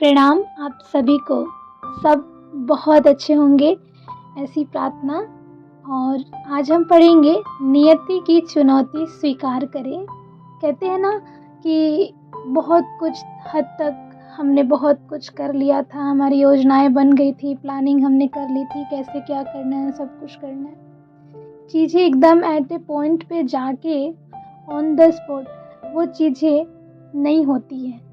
प्रणाम आप सभी को। सब बहुत अच्छे होंगे, ऐसी प्रार्थना। और आज हम पढ़ेंगे नियति की चुनौती स्वीकार करें। कहते हैं ना कि बहुत कुछ हद तक हमने बहुत कुछ कर लिया था, हमारी योजनाएं बन गई थी, प्लानिंग हमने कर ली थी, कैसे क्या करना है, सब कुछ करना है। चीज़ें एकदम एट ए पॉइंट पे जाके ऑन द स्पॉट वो चीज़ें नहीं होती हैं।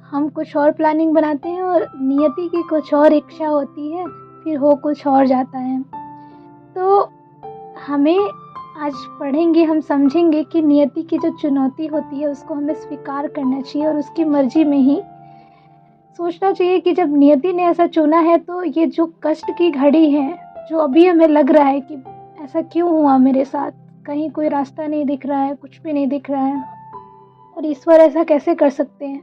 हम कुछ और प्लानिंग बनाते हैं और नियति की कुछ और इच्छा होती है, फिर हो कुछ और जाता है। तो हमें आज पढ़ेंगे, हम समझेंगे कि नियति की जो चुनौती होती है उसको हमें स्वीकार करना चाहिए और उसकी मर्जी में ही सोचना चाहिए कि जब नियति ने ऐसा चुना है तो ये जो कष्ट की घड़ी है, जो अभी हमें लग रहा है कि ऐसा क्यों हुआ मेरे साथ, कहीं कोई रास्ता नहीं दिख रहा है, कुछ भी नहीं दिख रहा है और ईश्वर ऐसा कैसे कर सकते हैं,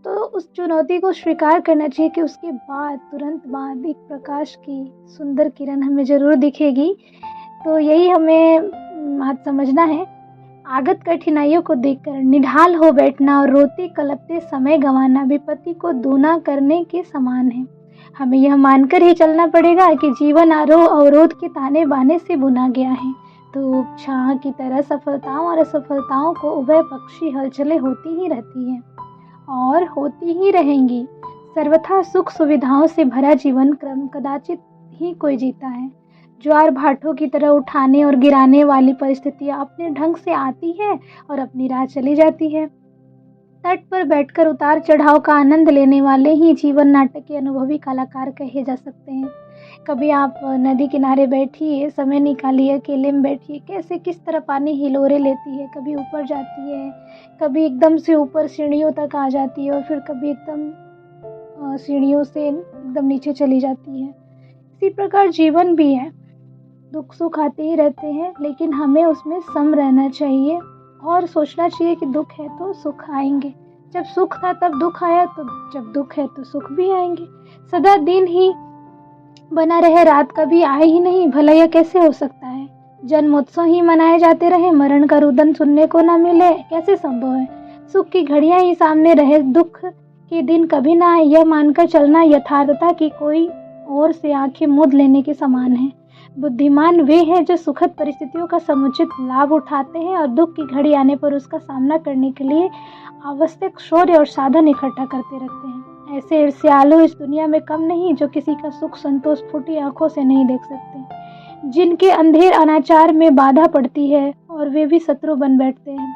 तो उस चुनौती को स्वीकार करना चाहिए कि उसके बाद तुरंत बाद एक प्रकाश की सुंदर किरण हमें ज़रूर दिखेगी। तो यही हमें आज समझना है। आगत कठिनाइयों को देखकर निढाल हो बैठना और रोते कलपते समय गंवाना विपत्ति को दूना करने के समान है। हमें यह मानकर ही चलना पड़ेगा कि जीवन आरोह अवरोध के ताने बाने से बुना गया है। तो छाह की तरह सफलताओं और असफलताओं को उभय पक्षी हलचलें होती ही रहती हैं और होती ही रहेंगी। सर्वथा सुख सुविधाओं से भरा जीवन क्रम कदाचित ही कोई जीता है। ज्वार भाटों की तरह उठाने और गिराने वाली परिस्थितियां अपने ढंग से आती है और अपनी राह चली जाती है। तट पर बैठकर उतार चढ़ाव का आनंद लेने वाले ही जीवन नाटक के अनुभवी कलाकार कहे जा सकते हैं। कभी आप नदी किनारे बैठिए, समय निकालिए, अकेले में बैठिए, कैसे किस तरह पानी हिलोरे लेती है, कभी ऊपर जाती है, कभी एकदम से ऊपर सीढ़ियों तक आ जाती है और फिर कभी एकदम सीढ़ियों से एकदम नीचे चली जाती है। इसी प्रकार जीवन भी है, दुख सुख आते ही रहते हैं, लेकिन हमें उसमें सम रहना चाहिए और सोचना चाहिए कि दुख है तो सुख आएंगे। जब सुख था तब दुख आया, तो जब दुख है तो सुख भी आएंगे। सदा दिन ही बना रहे, रात कभी आए ही नहीं, भला यह कैसे हो सकता है। जन्मोत्सव ही मनाए जाते रहे, मरण का रुदन सुनने को न मिले, कैसे संभव है। सुख की घड़ियां ही सामने रहे, दुख के दिन कभी ना आए, यह मानकर चलना यथार्थता की कोई और से आंखें मूंद लेने के समान है। बुद्धिमान वे हैं जो सुखद परिस्थितियों का समुचित लाभ उठाते हैं और दुख की घड़ी आने पर उसका सामना करने के लिए आवश्यक शौर्य और साधन इकट्ठा करते रहते हैं। ऐसे ईर्ष्यालु इस दुनिया में कम नहीं जो किसी का सुख संतोष फूटी आंखों से नहीं देख सकते, जिनके अंधेर अनाचार में बाधा पड़ती है और वे भी शत्रु बन बैठते हैं।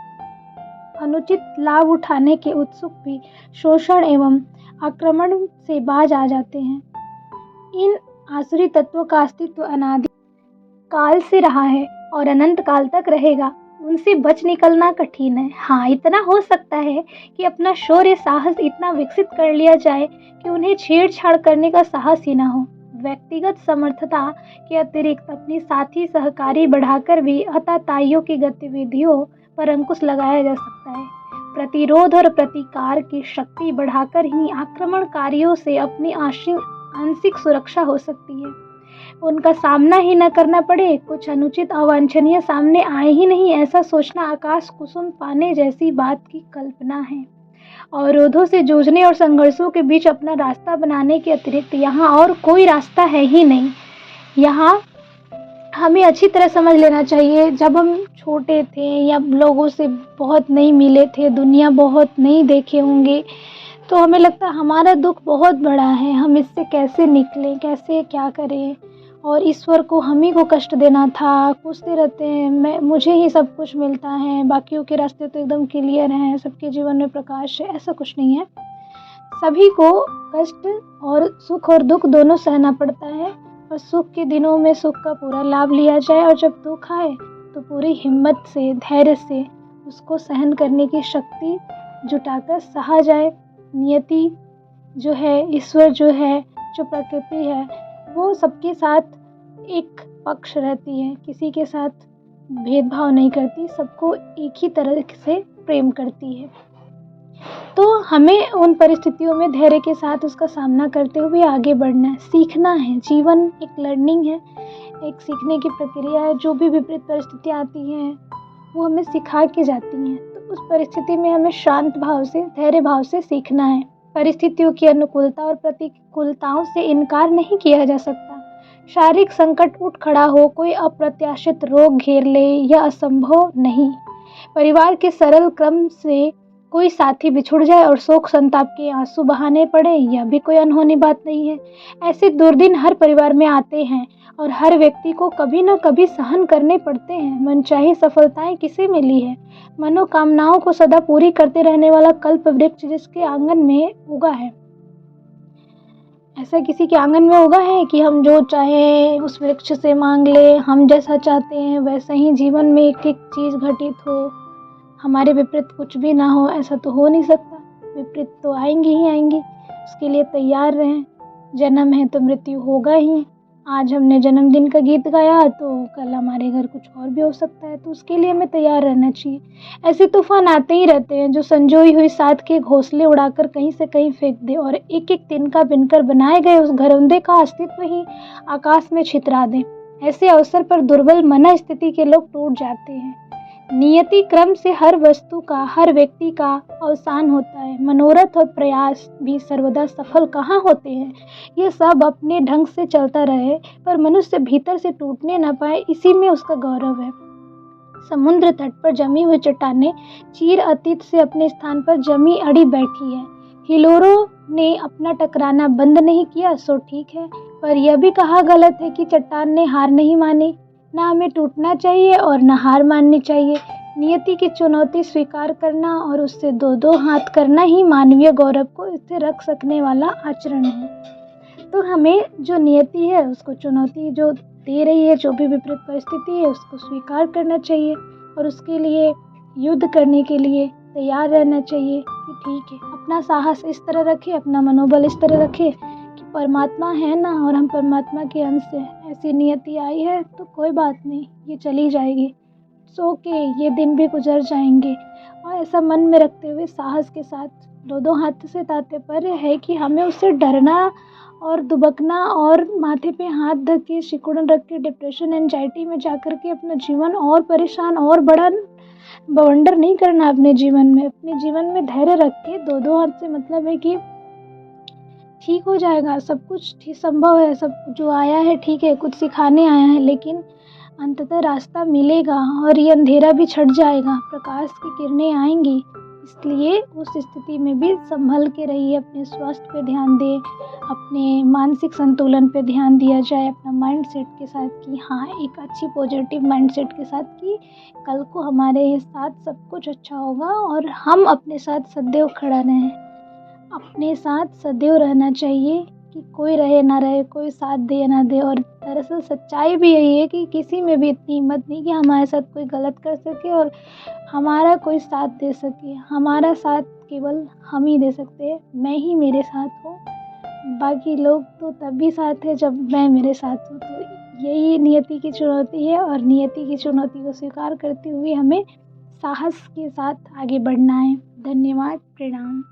अनुचित लाभ उठाने के उत्सुक भी शोषण एवं आक्रमण से बाज आ जाते हैं। इन आसुरी तत्वों का अस्तित्व अनादि काल से रहा है और अनंत काल तक रहेगा। उनसे बच निकलना कठिन है। हाँ, इतना हो सकता है कि अपना शौर्य साहस इतना विकसित कर लिया जाए कि उन्हें छेड़छाड़ करने का साहस ही ना हो। व्यक्तिगत समर्थता के अतिरिक्त अपनी साथी सहकारी बढ़ाकर भी हताताइयों की गतिविधियों पर अंकुश लगाया जा सकता है। प्रतिरोध और प्रतिकार की शक्ति बढ़ाकर ही आक्रमणकारियों से अपनी आंशिक सुरक्षा हो सकती है। उनका सामना ही न करना पड़े, कुछ अनुचित अवांछनीय सामने आए ही नहीं, ऐसा सोचना आकाश कुसुम पाने जैसी बात की कल्पना है। अवरोधों से जूझने और संघर्षों के बीच अपना रास्ता बनाने के अतिरिक्त यहाँ और कोई रास्ता है ही नहीं। यहाँ हमें अच्छी तरह समझ लेना चाहिए, जब हम छोटे थे या लोगों से बहुत नहीं मिले थे, दुनिया बहुत नहीं देखे होंगे, तो हमें लगता है हमारा दुख बहुत बड़ा है, हम इससे कैसे निकलें, कैसे क्या करें, और ईश्वर को हम ही को कष्ट देना था। पूछते रहते हैं मुझे ही सब कुछ मिलता है, बाकियों के रास्ते तो एकदम क्लियर हैं, सबके जीवन में प्रकाश है। ऐसा कुछ नहीं है। सभी को कष्ट और सुख और दुख दोनों सहना पड़ता है और सुख के दिनों में सुख का पूरा लाभ लिया जाए और जब दुख आए तो पूरी हिम्मत से, धैर्य से उसको सहन करने की शक्ति जुटाकर सहा जाए। नियति जो है, ईश्वर जो है, जो प्रकृति है, वो सबके साथ एक पक्ष रहती है, किसी के साथ भेदभाव नहीं करती, सबको एक ही तरह से प्रेम करती है। तो हमें उन परिस्थितियों में धैर्य के साथ उसका सामना करते हुए आगे बढ़ना है, सीखना है। जीवन एक लर्निंग है, एक सीखने की प्रक्रिया है। जो भी विपरीत परिस्थितियाँ आती हैं वो हमें सिखा के जाती हैं, तो उस परिस्थिति में हमें शांत भाव से, धैर्य भाव से सीखना है। परिस्थितियों की अनुकूलता और प्रतिकूलताओं से इनकार नहीं किया जा सकता। शारीरिक संकट उठ खड़ा हो, कोई अप्रत्याशित रोग घेर ले, यह असंभव नहीं। परिवार के सरल क्रम से कोई साथी बिछुड़ जाए और शोक संताप के आंसू बहाने पड़े, यह भी कोई अनहोनी बात नहीं है। ऐसे दुर्दिन हर परिवार में आते हैं और हर व्यक्ति को कभी न कभी सहन करने पड़ते हैं। मनचाही सफलताएं किसे मिली है? मनोकामनाओं को सदा पूरी करते रहने वाला कल्प वृक्ष जिसके आंगन में उगा है। ऐसा किसी के आंगन में उगा है कि हम जो चाहे उस वृक्ष से मांग ले, हम जैसा चाहते हैं वैसा ही जीवन में एक एक चीज़ घटित हो, हमारे विपरीत कुछ भी ना हो? ऐसा तो हो नहीं सकता। विपरीत तो आएंगी ही आएंगी, उसके लिए तैयार रहें। जन्म है तो मृत्यु होगा ही। आज हमने जन्मदिन का गीत गाया तो कल हमारे घर कुछ और भी हो सकता है, तो उसके लिए हमें तैयार रहना चाहिए। ऐसे तूफान आते ही रहते हैं जो संजोई हुई साथ के घोंसले उड़ाकर कहीं से कहीं फेंक दे और एक एक तिनका बिनकर बनाए गए उस घरौंदे का अस्तित्व ही आकाश में छितरा दे। ऐसे अवसर पर दुर्बल मन स्थिति के लोग टूट जाते हैं। नियति क्रम से हर वस्तु का, हर व्यक्ति का अवसान होता है। मनोरथ और प्रयास भी सर्वदा सफल कहाँ होते हैं। ये सब अपने ढंग से चलता रहे पर मनुष्य भीतर से टूटने न पाए, इसी में उसका गौरव है। समुद्र तट पर जमी हुई चट्टानें चीर अतीत से अपने स्थान पर जमी अड़ी बैठी है। हिलोरों ने अपना टकराना बंद नहीं किया सो ठीक है, पर यह भी कहा गलत है कि चट्टान ने हार नहीं मानी। ना हमें टूटना चाहिए और न हार माननी चाहिए। नियति की चुनौती स्वीकार करना और उससे दो दो हाथ करना ही मानवीय गौरव को स्थिर रख सकने वाला आचरण है। तो हमें जो नियति है उसको चुनौती जो दे रही है, जो भी विपरीत परिस्थिति है उसको स्वीकार करना चाहिए और उसके लिए युद्ध करने के लिए तैयार रहना चाहिए कि ठीक है, अपना साहस इस तरह रखे, अपना मनोबल इस तरह रखे कि परमात्मा है ना और हम परमात्मा के अंश हैं। ऐसी नियति आई है तो कोई बात नहीं, ये चली जाएगी, सो के ये दिन भी गुजर जाएंगे। और ऐसा मन में रखते हुए साहस के साथ दो दो हाथ से तात्पर्य है कि हमें उससे डरना और दुबकना और माथे पे हाथ धर के सिकुड़न रख के डिप्रेशन एंजाइटी में जाकर के अपना जीवन और परेशान और बड़ा बवंडर नहीं करना। अपने जीवन में धैर्य रख के दो दो हाथ से मतलब है कि ठीक हो जाएगा, सब कुछ ठीक संभव है, सब जो आया है ठीक है, कुछ सिखाने आया है, लेकिन अंततः रास्ता मिलेगा और ये अंधेरा भी छट जाएगा, प्रकाश की किरणें आएंगी। इसलिए उस स्थिति में भी संभल के रहिए, अपने स्वास्थ्य पे ध्यान दें, अपने मानसिक संतुलन पे ध्यान दिया जाए, अपना माइंड सेट के साथ कि हाँ, एक अच्छी पॉजिटिव माइंड सेट के साथ कि कल को हमारे साथ सब कुछ अच्छा होगा और हम अपने साथ सदैव खड़ा रहें। अपने साथ सदैव रहना चाहिए कि कोई रहे ना रहे, कोई साथ दे ना दे। और दरअसल सच्चाई भी यही है कि किसी में भी इतनी हिम्मत नहीं कि हमारे साथ कोई गलत कर सके और हमारा कोई साथ दे सके। हमारा साथ केवल हम ही दे सकते हैं, मैं ही मेरे साथ हूँ, बाकी लोग तो तभी साथ है जब मैं मेरे साथ हूँ। तो यही नियति की चुनौती है और नियति की चुनौती को स्वीकार करते हुए हमें साहस के साथ आगे बढ़ना है। धन्यवाद, प्रणाम।